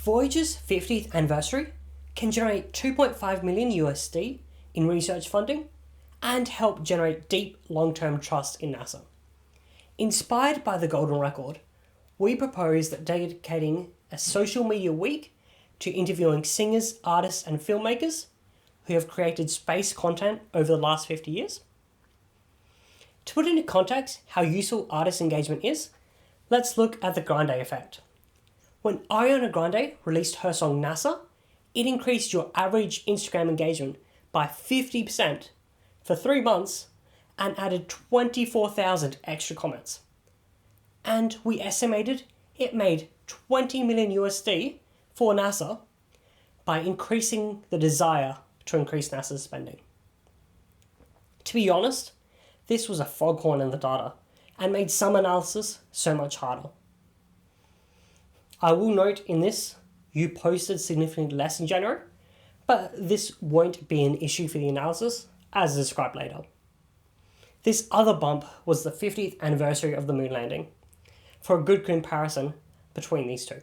Voyager's 50th anniversary can generate 2.5 million USD in research funding and help generate deep long-term trust in NASA. Inspired by the Golden Record, we propose that dedicating a social media week to interviewing singers, artists, and filmmakers who have created space content over the last 50 years. To put into context how useful artist engagement is, let's look at the Grande effect. When Ariana Grande released her song NASA, it increased your average Instagram engagement by 50% for 3 months and added 24,000 extra comments. And we estimated it made 20 million USD for NASA by increasing the desire to increase NASA's spending. To be honest, this was a foghorn in the data and made some analysis so much harder. I will note in this, you posted significantly less in January, but this won't be an issue for the analysis, as described later. This other bump was the 50th anniversary of the moon landing, for a good comparison between these two.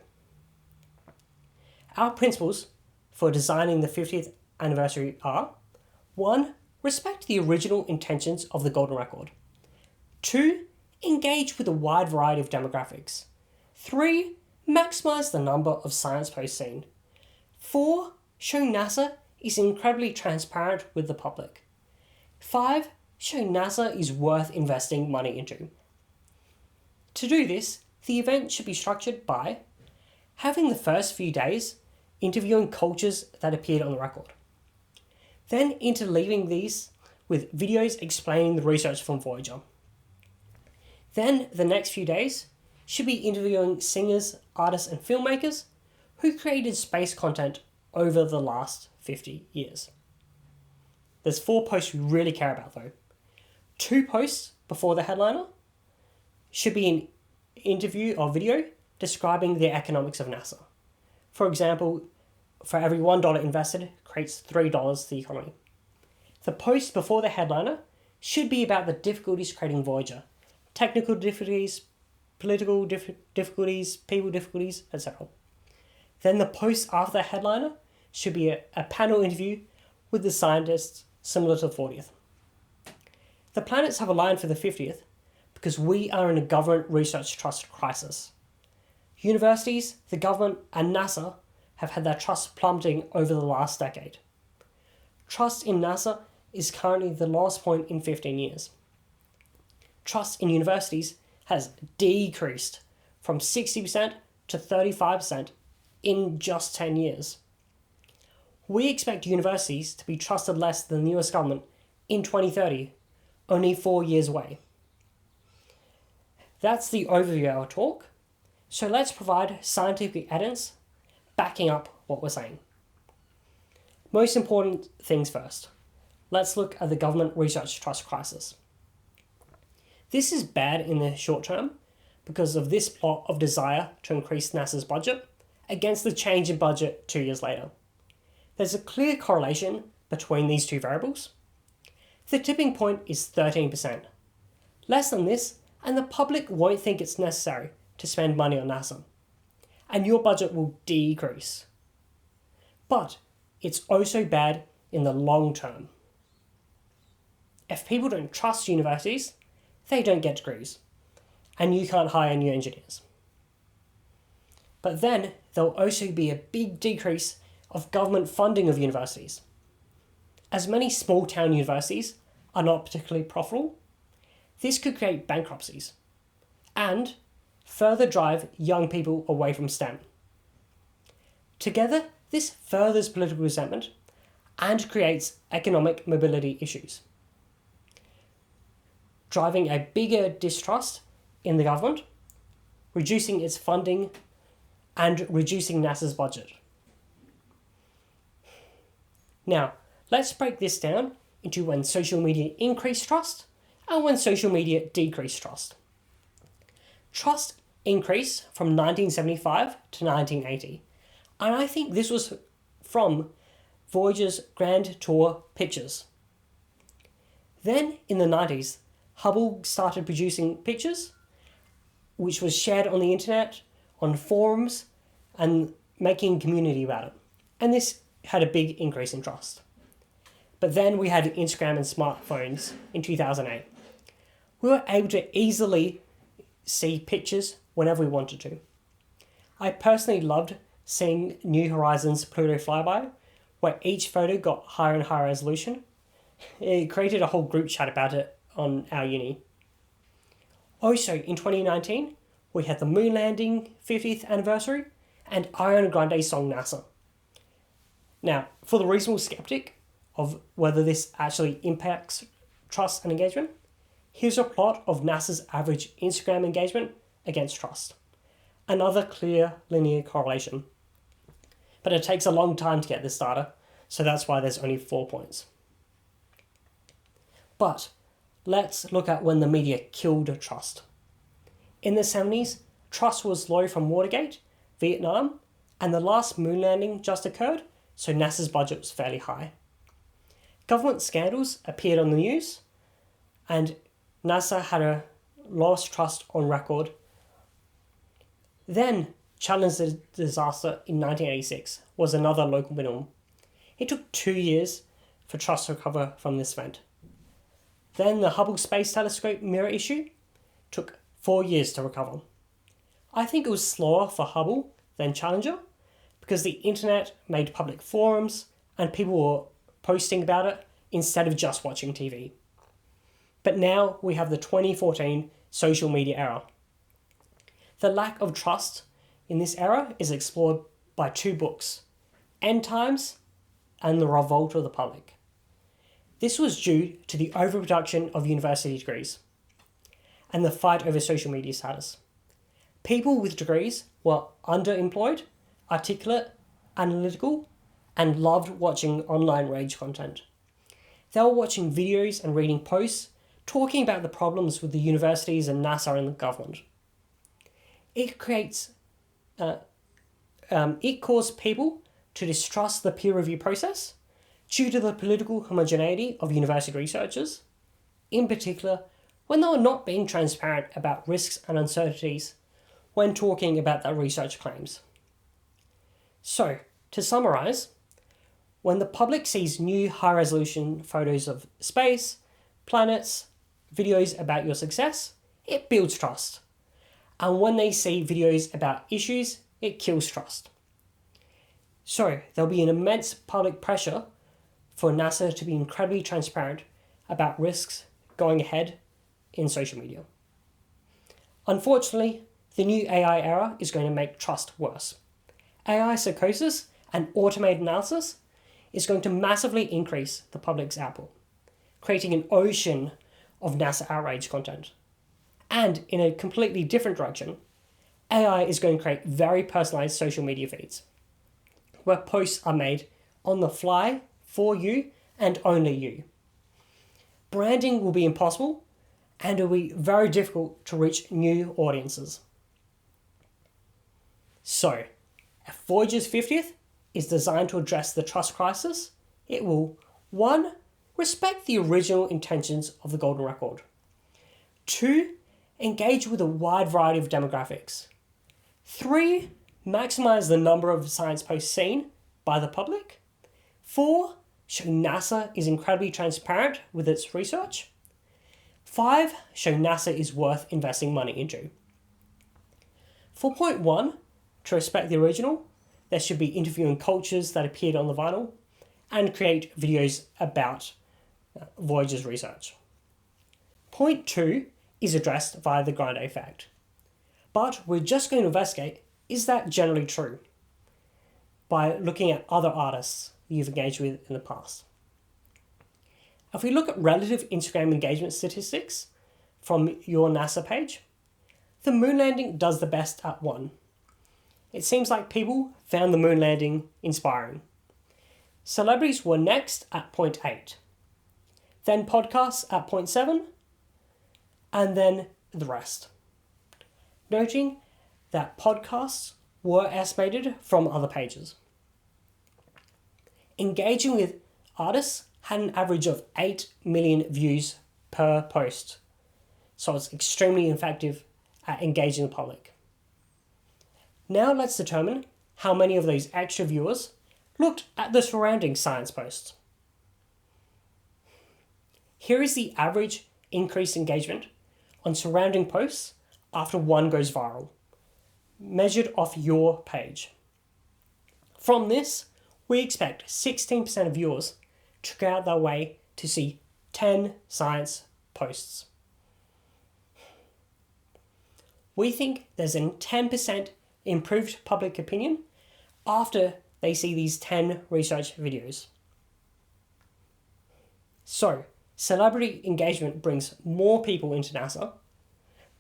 Our principles for designing the 50th anniversary are: 1. Respect the original intentions of the Golden Record. 2. Engage with a wide variety of demographics. 3. Maximize the number of science posts seen. 4. Show NASA is incredibly transparent with the public. 5. Show NASA is worth investing money into. To do this, the event should be structured by having the first few days interviewing cultures that appeared on the record. Then interleaving these with videos explaining the research from Voyager. Then the next few days should be interviewing singers, artists, and filmmakers who created space content over the last 50 years. There's 4 posts we really care about though. 2 posts before the headliner should be an interview or video describing the economics of NASA. For example, for every $1 invested creates $3 to the economy. The post before the headliner should be about the difficulties creating Voyager, technical difficulties, political difficulties, people difficulties, etc. Then the post after the headliner should be a panel interview with the scientists similar to the 40th. The planets have aligned for the 50th because we are in a government research trust crisis. Universities, the government, and NASA have had their trust plummeting over the last decade. Trust in NASA is currently the lowest point in 15 years. Trust in universities has decreased from 60% to 35% in just 10 years. We expect universities to be trusted less than the US government in 2030, only 4 years away. That's the overview of our talk. So let's provide scientific evidence backing up what we're saying. Most important things first. Let's look at the government research trust crisis. This is bad in the short term because of this plot of desire to increase NASA's budget against the change in budget 2 years later. There's a clear correlation between these two variables. The tipping point is 13%. Less than this, and the public won't think it's necessary to spend money on NASA, and your budget will decrease. But it's also bad in the long term. If people don't trust universities, they don't get degrees, and you can't hire new engineers. But then there'll also be a big decrease of government funding of universities. As many small town universities are not particularly profitable, this could create bankruptcies and further drive young people away from STEM. Together, this furthers political resentment and creates economic mobility issues, driving a bigger distrust in the government, reducing its funding, and reducing NASA's budget. Now, let's break this down into when social media increased trust and when social media decreased trust. Trust increased from 1975 to 1980, and I think this was from Voyager's Grand Tour pictures. Then, in the 90s, Hubble started producing pictures, which was shared on the internet, on forums, and making a community about it. And this had a big increase in trust. But then we had Instagram and smartphones in 2008. We were able to easily see pictures whenever we wanted to. I personally loved seeing New Horizons Pluto flyby, where each photo got higher and higher resolution. It created a whole group chat about it on our uni. Also, in 2019, we had the moon landing 50th anniversary and Ariana Grande's song NASA. Now, for the reasonable skeptic of whether this actually impacts trust and engagement, here's a plot of NASA's average Instagram engagement against trust. Another clear linear correlation. But it takes a long time to get this data, so that's why there's only 4 points. But let's look at when the media killed trust. In the 70s, trust was low from Watergate, Vietnam, and the last moon landing just occurred, so NASA's budget was fairly high. Government scandals appeared on the news, and NASA had a lowest trust on record. Then, Challenger disaster in 1986 was another local minimum. It took 2 years for trust to recover from this event. Then the Hubble Space Telescope mirror issue took 4 years to recover. I think it was slower for Hubble than Challenger because the internet made public forums and people were posting about it instead of just watching TV. But now we have the 2014 social media era. The lack of trust in this era is explored by 2 books, End Times and The Revolt of the Public. This was due to the overproduction of university degrees and the fight over social media status. People with degrees were underemployed, articulate, analytical, and loved watching online rage content. They were watching videos and reading posts talking about the problems with the universities and NASA and the government. It caused people to distrust the peer review process due to the political homogeneity of university researchers, in particular when they were not being transparent about risks and uncertainties when talking about their research claims. So, to summarise, when the public sees new high-resolution photos of space, planets, videos about your success, it builds trust. And when they see videos about issues, it kills trust. So, there'll be an immense public pressure for NASA to be incredibly transparent about risks going ahead in social media. Unfortunately, the new AI era is going to make trust worse. AI psychosis and automated analysis is going to massively increase the public's output, creating an ocean of NASA outrage content. And in a completely different direction, AI is going to create very personalized social media feeds, where posts are made on the fly for you and only you. Branding will be impossible, and it will be very difficult to reach new audiences. So, if Voyager's 50th is designed to address the trust crisis, it will 1. Respect the original intentions of the Golden Record. 2. Engage with a wide variety of demographics. 3. Maximize the number of science posts seen by the public. 4. Show NASA is incredibly transparent with its research. 5. Show NASA is worth investing money into. 4.1. To respect the original, there should be interviewing cultures that appeared on the vinyl and create videos about Voyager's research. Point 2 is addressed via the Grande effect. But we're just going to investigate, is that generally true? By looking at other artists you've engaged with in the past. If we look at relative Instagram engagement statistics from your NASA page, the moon landing does the best at 1. It seems like people found the moon landing inspiring. Celebrities were next at 0.8. Then podcasts at 0.7. And then the rest. Noting that podcasts were estimated from other pages. Engaging with artists had an average of 8 million views per post. So it's extremely effective at engaging the public. Now let's determine how many of those extra viewers looked at the surrounding science posts. Here is the average increased engagement on surrounding posts after one goes viral, measured off your page. From this, we expect 16% of viewers to go out their way to see 10 science posts. We think there's a 10% improved public opinion after they see these 10 research videos. So, celebrity engagement brings more people into NASA,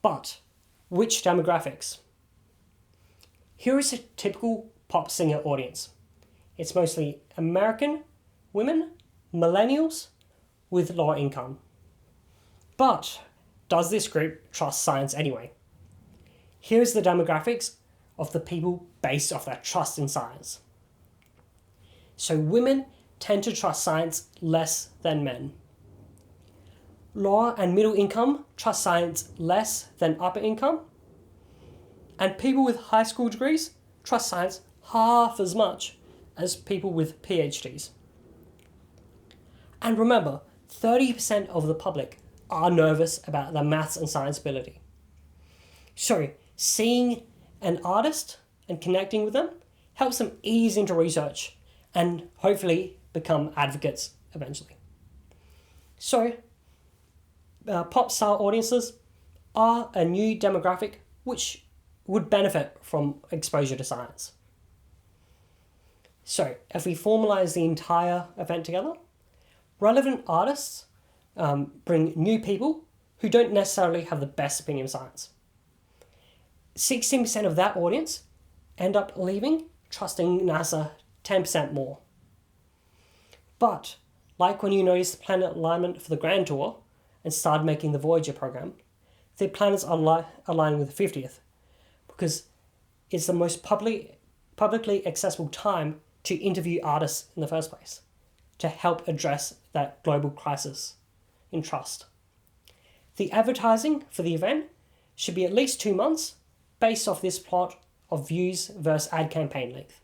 but which demographics? Here is a typical pop singer audience. It's mostly American women, millennials with lower income. But does this group trust science anyway? Here's the demographics of the people based off their trust in science. So women tend to trust science less than men. Lower and middle income trust science less than upper income. And people with high school degrees trust science half as much as people with PhDs. And remember, 30% of the public are nervous about their maths and science ability. So, seeing an artist and connecting with them helps them ease into research and hopefully become advocates eventually. So, pop star audiences are a new demographic which would benefit from exposure to science. So, if we formalize the entire event together, relevant artists bring new people who don't necessarily have the best opinion of science. 16% of that audience end up leaving, trusting NASA 10% more. But, like when you noticed the planet alignment for the Grand Tour and started making the Voyager program, the planets are aligning with the 50th because it's the most publicly accessible time to interview artists in the first place to help address that global crisis in trust. The advertising for the event should be at least 2 months based off this plot of views versus ad campaign length.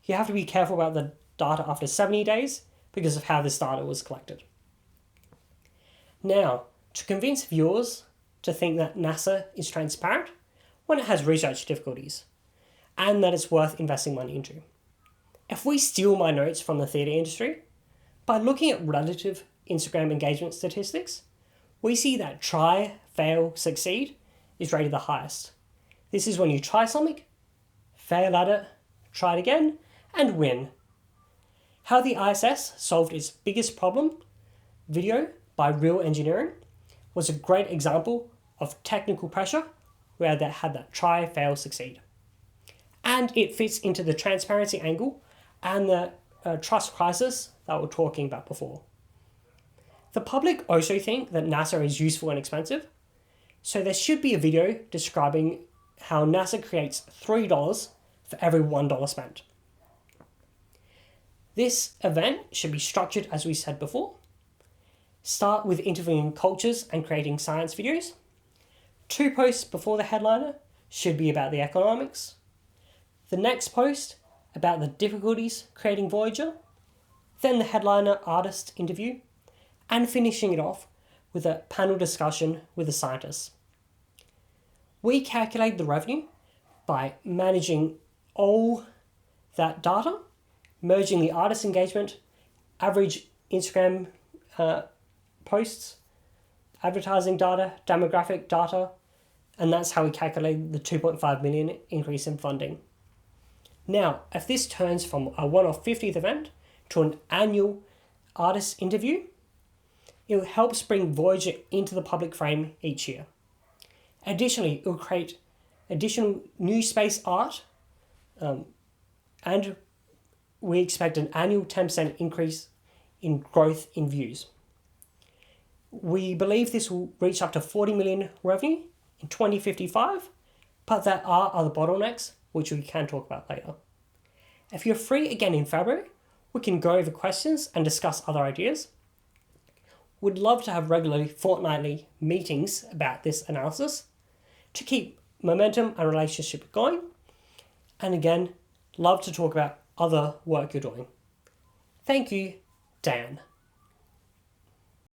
You have to be careful about the data after 70 days because of how this data was collected. Now, to convince viewers to think that NASA is transparent when it has research difficulties and that it's worth investing money into. If we steal my notes from the theatre industry, by looking at relative Instagram engagement statistics, we see that try, fail, succeed is rated the highest. This is when you try something, fail at it, try it again, and win. How the ISS solved its biggest problem, video, by real engineering, was a great example of technical pressure where they had that try, fail, succeed. And it fits into the transparency angle and the trust crisis that we're talking about before. The public also think that NASA is useful and expensive, so there should be a video describing how NASA creates $3 for every $1 spent. This event should be structured as we said before. Start with interviewing cultures and creating science videos. 2 posts before the headliner should be about the economics. The next post about the difficulties creating Voyager. Then the headliner artist interview, and finishing it off with a panel discussion with the scientists. We calculate the revenue by managing all that data, merging the artist engagement, average Instagram posts, advertising data, demographic data, and that's how we calculate the 2.5 million increase in funding. Now, if this turns from a one-off 50th event to an annual artist interview, it helps bring Voyager into the public frame each year. Additionally, it will create additional new space art, and we expect an annual 10% increase in growth in views. We believe this will reach up to 40 million revenue in 2055, but there are other bottlenecks, which we can talk about later. If you're free again in February, we can go over questions and discuss other ideas. We'd love to have regularly fortnightly meetings about this analysis to keep momentum and relationship going. And again, Love to talk about other work you're doing. Thank you, Dan.